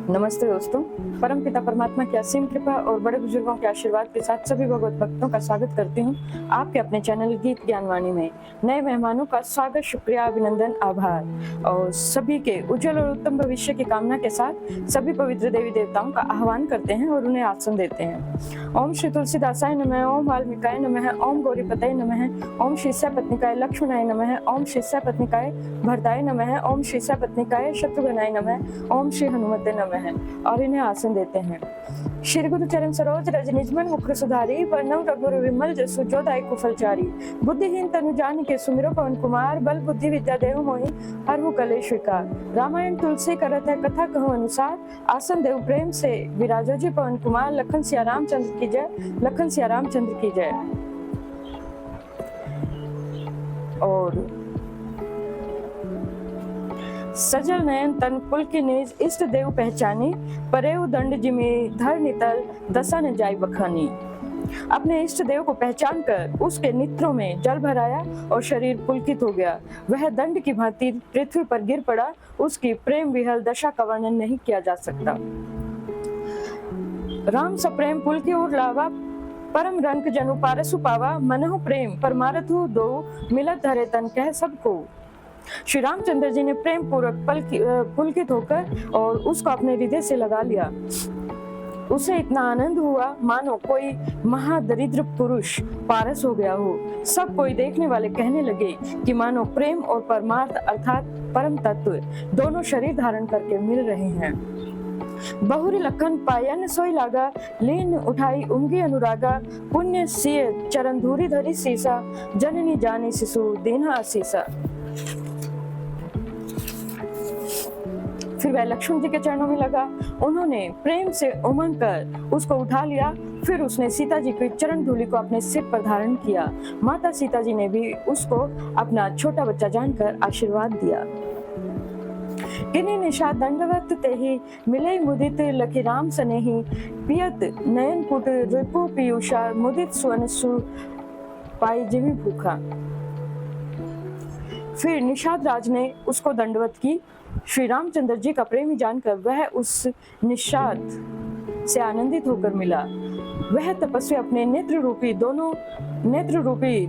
नमस्ते दोस्तों, परमपिता परमात्मा की असीम कृपा और बड़े बुजुर्गों के आशीर्वाद के साथ सभी भगवत भक्तों का स्वागत करती हूँ आपके अपने चैनल गीत ज्ञानवाणी में। नए मेहमानों का स्वागत, शुक्रिया, अभिनंदन, आभार और सभी के उज्जवल और उत्तम भविष्य की कामना के साथ सभी पवित्र देवी देवताओं का आह्वान करते हैं और उन्हें आसन देते हैं। ओम श्री तुलसीदासाय नमः, ओम वाल्मीकाय नमः, ओम गौरीपतये नमः, ओम शिष्यापत्निकाय लक्ष्मणाय नमः, ओम शिष्यापत्निकाय भरताय नमः, ओम शिष्यापत्निकाय शत्रुघ्नाय नमः, ओम श्री हनुमते नमः और इन्हें आसन देते हैं। श्री गुरु चरण सरोज रज निजमन मुख सुधारी, वर्णव रघुर विमल जसु जो दायक फलचारी। बुद्धिहीन तनु जानिके सुमिरो पवन कुमार, बल बुद्धि विद्या देहु मोहि हरहु कलेश विकार। रामायण तुलसी करत है कथा कहूँ अनुसार, आसन देव प्रेम से विराजो जी पवन कुमार। लखन सिया रामचंद्र की जय, लखन सिया रामचंद्र की जय। और सजल नयन तन पुल की निज, इष्ट देव पहचानी, परेउ दंड जिमि धर नितल, दसा न जाय बखानी। अपने इष्ट देव को पहचान कर उसके नेत्रों में जल भराया और शरीर पुलकित हो गया। वह दंड की भांति पृथ्वी पर गिर पड़ा। उसकी प्रेम विहल दशा का वर्णन नहीं किया जा सकता। राम सप्रेम पुल की ओर लावा, परम रंक जनु पारसु पावा। मनहु प्रेम परमारथु दो, मिलत धरे तन कह सबको। श्री रामचंद्र जी ने प्रेम पूर्वक पुलकित होकर और उसको अपने हृदय से लगा लिया। उसे इतना आनंद हुआ मानो कोई महादरिद्र पुरुष पारस हो गया हो। सब कोई देखने वाले कहने लगे कि मानो प्रेम और परमार्थ अर्थात परम तत्व दोनों शरीर धारण करके मिल रहे हैं। बहुरी लखन पायन सोई लागा, लीन उठाई उंगी अनुरागा। पुण्य सिय चरण धूरी धरी सीसा, जननी जानी शिशु दीन्हा आसीसा। फिर वह लक्ष्मण जी के चरणों में लगा। उन्होंने प्रेम से उमंग कर उसको उठा लिया। फिर उसने सीता जी की चरण धूलि को अपने सिर पर धारण किया। माता सीता जी ने भी उसको अपना छोटा बच्चा जानकर आशीर्वाद दिया। किन्हीं निशा दंडवत तेहि, मिले मुदित लखी राम सनेहि। पियत नयन पुट रिपु पीयूषा, मुदित सुवन सु पाई जिमि भूखा। फिर निषाद राज ने उसको दंडवत की। श्री रामचंद्र जी का प्रेमी जानकर वह उस निषाद से आनंदित होकर मिला। वह तपस्वी अपने नेत्र रूपी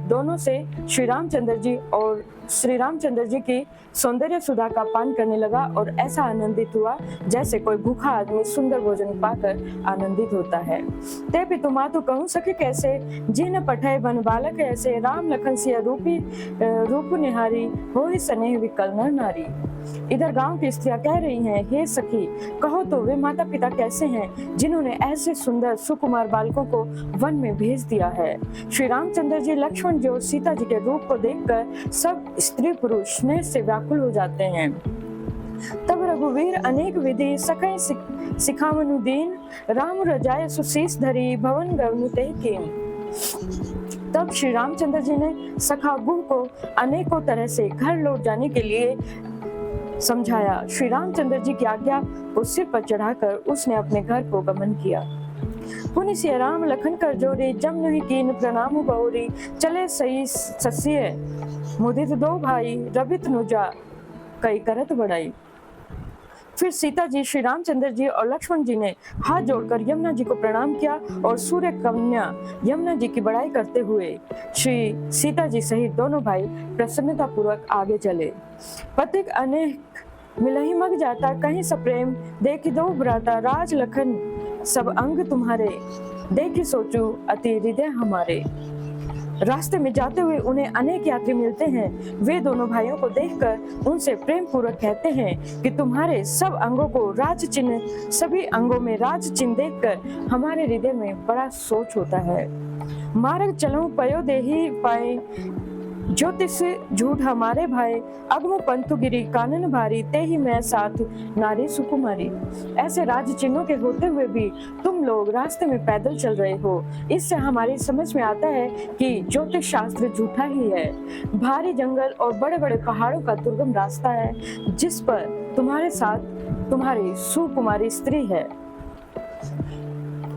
दोनों से श्री रामचंद्र जी और श्री रामचंद्र जी की सौंदर्य सुधा का पान करने लगा और ऐसा आनंदित हुआ जैसे कोई भूखा आदमी सुंदर भोजन पाकर आनंदित होता है। ते पितु मातु कहूँ सके कैसे, जिन पठय बन बालक ऐसे। राम लखन सिया रूप निहारी, होहि स्नेह विकल नर नारी। इधर गांव की स्त्रियां कह रही हैं, हे सखी कहो तो वे माता पिता कैसे हैं जिन्होंने ऐसे सुंदर सुकुमार बालकों को वन में भेज दिया है। श्री रामचंद्र जी, लक्ष्मण जी और सीता जी के रूप को देखकर सब स्त्री पुरुष स्नेह से व्याकुल हो जाते हैं। तब रघुवीर अनेक विधि सखै सिखावनु दीन, राम रजाय सुशीष धरी, भवन गवनु तेहि कीन। तब श्री रामचंद्र जी ने सखा गुह को अनेकों तरह से घर लौट जाने के लिए समझाया। श्री रामचंद्र जी की आज्ञा को सिर पर चढ़ाकर उसने अपने घर को गमन किया। पुनि सिया राम लखन कर जोरी, जम नहीं कीन प्रणाम बहुरी। चले सही ससिय मुदित दो भाई, रबित नुजा कई करत बढ़ाई। फिर सीता जी, श्री रामचंद्र जी और लक्ष्मण जी ने हाथ जोड़कर यमुना जी को प्रणाम किया और सूर्य कन्या यमुना जी की बड़ाई करते हुए श्री सीता जी सहित दोनों भाई प्रसन्नता पूर्वक आगे चले। पथिक अनेक मिलहि मग जाता, कहीं सप्रेम देखि दो भ्राता। राज लखन सब अंग तुम्हारे, देखि सोचू अति हृदय हमारे। रास्ते में जाते हुए उन्हें अनेक यात्री मिलते हैं। वे दोनों भाइयों को देखकर उनसे प्रेम पूर्वक कहते हैं कि तुम्हारे सब अंगों को राज चिन्ह, सभी अंगों में राज चिन्ह देखकर हमारे हृदय में बड़ा सोच होता है। मार्ग चलऊं पयो देहि पाए, ज्योतिष झूठ हमारे भाई। अग्म पंथु गिरी कानन भारी, ते ही मैं साथ नारी सुकुमारी। ऐसे राज चिन्हों के होते हुए भी तुम लोग रास्ते में पैदल चल रहे हो। इससे हमारी समझ में आता है कि ज्योतिष शास्त्र झूठा ही है। भारी जंगल और बड़े बड़े पहाड़ों का दुर्गम रास्ता है जिस पर तुम्हारे साथ तुम्हारी सुकुमारी स्त्री है।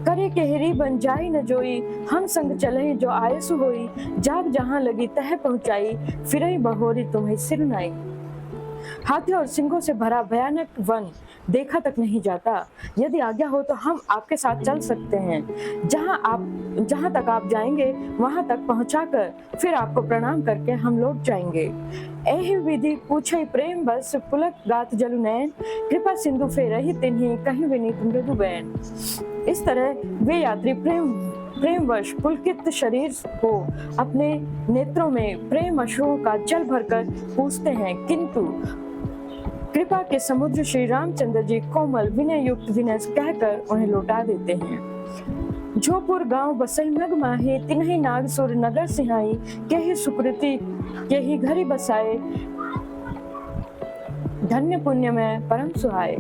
करे केहरी बन जाई न जोई, हम संग चले जो आयसु होई। जाग जहां लगी तह पहुंचाई, फिरई बहोरी तुम्हें सिर नाई। हाथियों और सिंहों से भरा भयानक वन देखा तक नहीं जाता। यदि आज्ञा हो तो हम आपके साथ चल सकते हैं। जहाँ तक आप जाएंगे वहां तक पहुंचाकर फिर आपको प्रणाम करके हम लौट जाएंगे। एहि विधि पूछे प्रेम बस पुलक गात जलु नैन, कृपा सिंधु फेरहि तिन्हि कहीं विनीत मृदु बैन। इस तरह वे यात्री प्रेमवश पुलकित शरीर को अपने नेत्रों में प्रेम अश्रुओं का जल भरकर पूछते हैं, किंतु कृपा के समुद्र श्री रामचंद्र जी कोमल विनय युक्त विनय कहकर उन्हें लौटा देते हैं। झोपुर गांव बसई मग माहे, तिन्हि नागसुर नगर सिहाई, केहि सुकृति केहि घरि बसाए, धन्य पुण्य में परम सुहाए।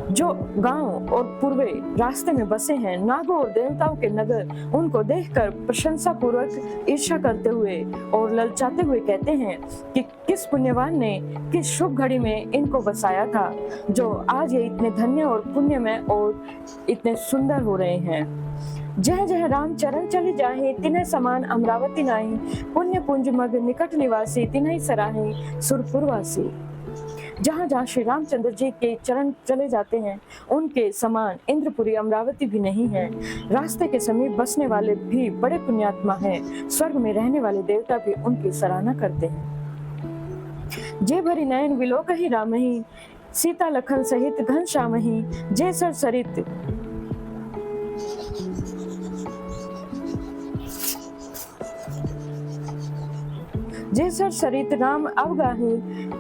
जो गांव और पूर्वे रास्ते में बसे हैं, नागों और देवताओं के नगर उनको देखकर प्रशंसा पूर्वक ईर्ष्या करते हुए और ललचाते हुए कहते हैं कि किस पुण्यवान ने किस शुभ घड़ी में इनको बसाया था, जो आज ये इतने धन्य और पुण्यमय और इतने सुंदर हो रहे हैं। जह जह राम चरण चले जाहे, तिन्ह समान अमरावती नाही, पुण्य पुंज मग निकट निवासी, तिन्ह सराहे सुरपुरवासी। जहाँ जहाँ श्री रामचंद्र जी के चरण चले जाते हैं, उनके समान इंद्रपुरी अमरावती भी नहीं है। रास्ते के समीप बसने वाले भी बड़े पुण्यात्मा हैं। स्वर्ग में रहने वाले देवता भी उनकी सराहना करते हैं। जे भरी नयन विलोकहि रामहि, सीता लखन सहित घनश्यामहि, जे सर सरित जे सर सरित राम अवगाही,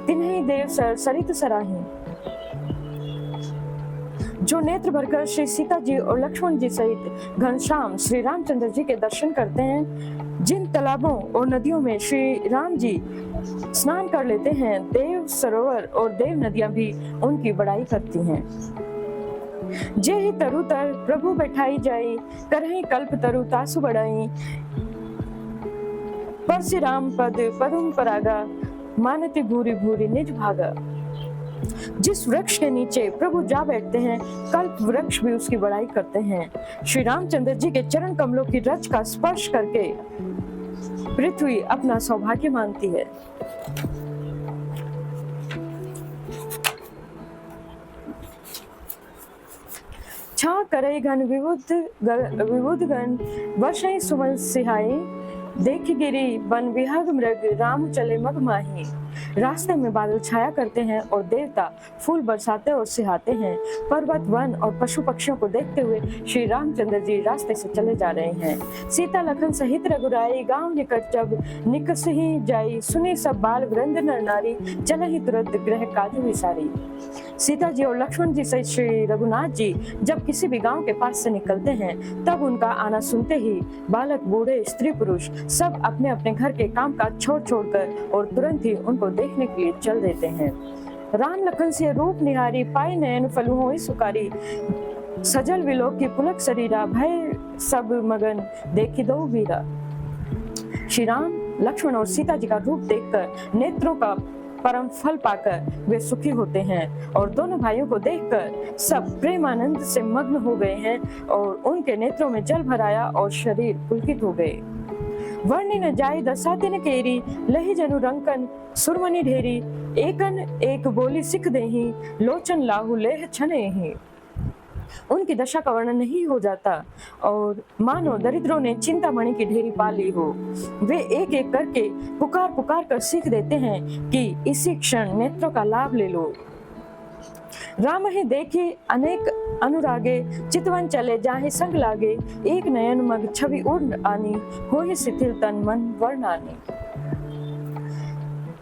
तिन्हि देव सर सरित सराही। जो नेत्र भरकर श्री सीता जी और लक्ष्मण जी सहित घनश्याम श्री रामचंद्र जी के दर्शन करते हैं, जिन तालाबों और नदियों में श्री राम जी स्नान कर लेते हैं, देव सरोवर और देव नदियां भी उनकी बड़ाई करती हैं। जे ही तरु तर प्रभु बैठाई जाई, करहि कल्प तरु तासु बढ़ाई, परसि राम पद पदुम परागा, मानति भूरि भूरि निज भागा। जिस वृक्ष के नीचे प्रभु जा बैठते हैं, कल्प वृक्ष भी उसकी बड़ाई करते हैं। श्री रामचंद्र जी के चरण कमलों की रज का स्पर्श करके पृथ्वी अपना सौभाग्य मानती है। छा करे घन विबुध गण, वर्षै सुमन सिहाई, देख गिरी बन विहग मृग, राम चले मग माही। रास्ते में बादल छाया करते हैं और देवता फूल बरसाते और सिहाते हैं। पर्वत वन और पशु पक्षियों को देखते हुए श्री रामचंद्र जी रास्ते से चले जा रहे हैं। सीता लखन सहित रघुराई, गांव निकट जब निकस ही जाई, सुनी सब बाल वृंद नर नारी, चल ही तुरंत गृह काजू विसारी। सीता जी और लक्ष्मण जी सहित श्री रघुनाथ जी जब किसी भी गांव के पास से निकलते हैं, तब उनका आना सुनते ही बालक बूढ़े स्त्री पुरुष सब अपने अपने घर के काम काज छोड़ छोड़कर और तुरंत ही उनको देखने के लिए चल देते हैं। राम लखन से रूप निहारी, पाई नयन फलु होई सुकारी, सजल विलोक की पुलक शरीरा, भय सब मगन देखी दो वीरा। श्री राम लक्ष्मण और सीता जी का रूप देखकर नेत्रों का परम फल पाकर वे सुखी होते हैं और दोनों भाइयों को देखकर सब प्रेमानंद से मग्न हो गए हैं और उनके नेत्रों में जल भराया और शरीर पुलकित हो गए। वर्णि न जाय दशा तिन केरी, लहि जनु रंकन सुरमणि ढेरी, एकन एक बोली सिख देही, लोचन लाहु लेह छनेहि। उनकी दशा का वर्णन नहीं हो जाता और मानो दरिद्रों ने चिंतामणि की ढेरी पा ली हो। वे एक एक करके पुकार पुकार कर सीख देते हैं कि इसी क्षण नेत्रों का लाभ ले लो। राम ही देखी अनेक अनुरागे, चितवन चले जाहे संग लागे, एक नयन मग छवि उड़ आनी, होहि शिथिल तन मन वर्णानी।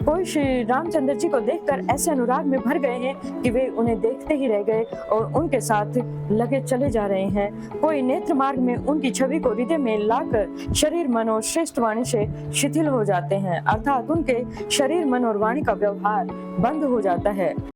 कोई श्री रामचंद्र जी को देखकर ऐसे अनुराग में भर गए हैं कि वे उन्हें देखते ही रह गए और उनके साथ लगे चले जा रहे हैं। कोई नेत्र मार्ग में उनकी छवि को हृदय में लाकर शरीर मन और श्रेष्ठ वाणी से शिथिल हो जाते हैं, अर्थात उनके शरीर मन और वाणी का व्यवहार बंद हो जाता है।